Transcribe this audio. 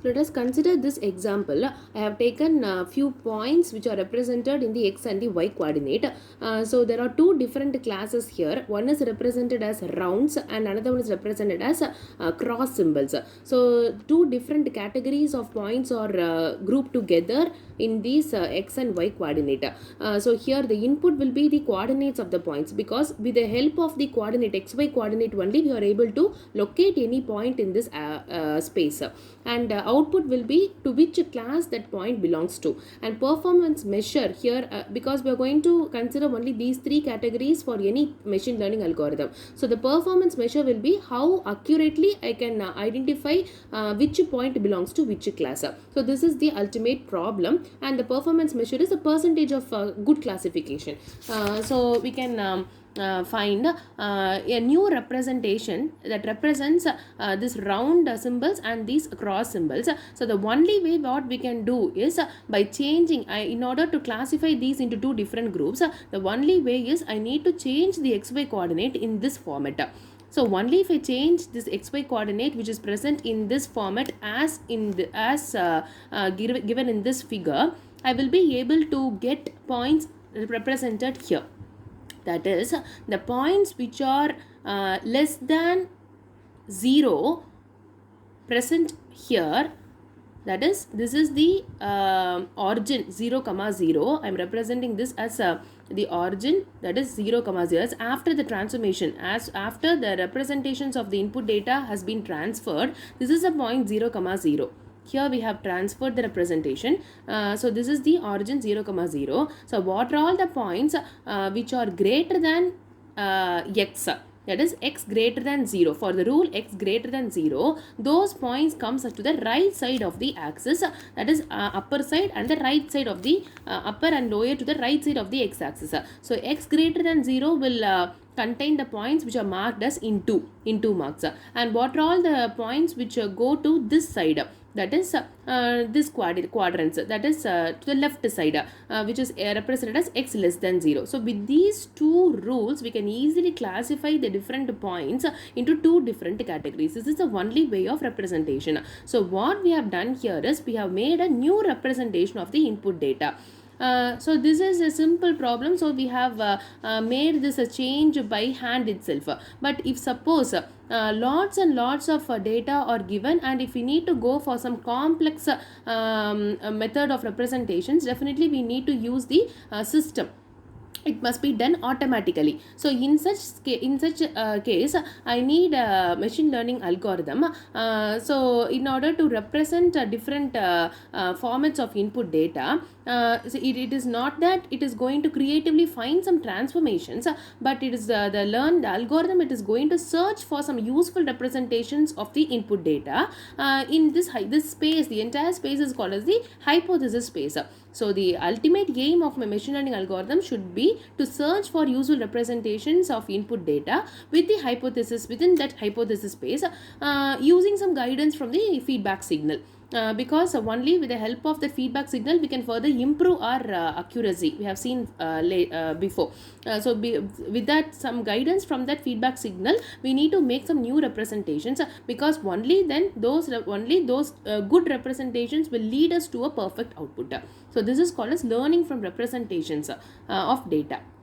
Let us consider this example. I have taken a few points which are represented in the x and the y coordinate. So there are two different classes here. One is represented as rounds and another one is represented as cross symbols. So two different categories of points are grouped together in these x and y coordinate. So here the input will be the coordinates of the points, because with the help of the coordinate xy coordinate only we are able to locate any point in this space, and output will be to which class that point belongs to. And performance measure here, because we are going to consider only these three categories for any machine learning algorithm. So the performance measure will be how accurately I can identify which point belongs to which class. So this is the ultimate problem, and the performance measure is a percentage of good classification. So we can find a new representation that represents this round symbols and these cross symbols. So the only way what we can do is by changing, in order to classify these into two different groups, the only way is I need to change the xy coordinate in this format. So only if I change this xy coordinate which is present in this format as given in this figure, I will be able to get points represented here. That is, the points which are less than 0 present here. That is, this is the origin 0, 0. I am representing this as the origin, that is 0, 0. As after the transformation, as after the representations of the input data has been transferred, this is a point 0, 0. Here we have transferred the representation. So this is the origin 0, 0. So what are all the points which are greater than x? That is x greater than 0. For the rule x greater than 0, those points comes to the right side of the axis. That is upper side and the right side of the upper and lower to the right side of the x axis. So x greater than 0 will contain the points which are marked as into marks. And what are all the points which go to this side? That is this quadrants, that is to the left side, which is represented as x less than 0. So with these two rules we can easily classify the different points into two different categories. This is the only way of representation. So what we have done here is we have made a new representation of the input data. So this is a simple problem. So we have made this a change by hand itself. But if suppose lots and lots of data are given, and if we need to go for some complex method of representations, definitely we need to use the system. It must be done automatically. So in such case I need a machine learning algorithm. So in order to represent different formats of input data, so it is not that it is going to creatively find some transformations, but it is the learned algorithm, it is going to search for some useful representations of the input data in this space. The entire space is called as the hypothesis space. So the ultimate aim of my machine learning algorithm should be to search for useful representations of input data with the hypothesis, within that hypothesis space, using some guidance from the feedback signal. Because only with the help of the feedback signal we can further improve our accuracy. We have seen before. With that, some guidance from that feedback signal, we need to make some new representations, because only then those good representations will lead us to a perfect output. So this is called as learning from representations of data.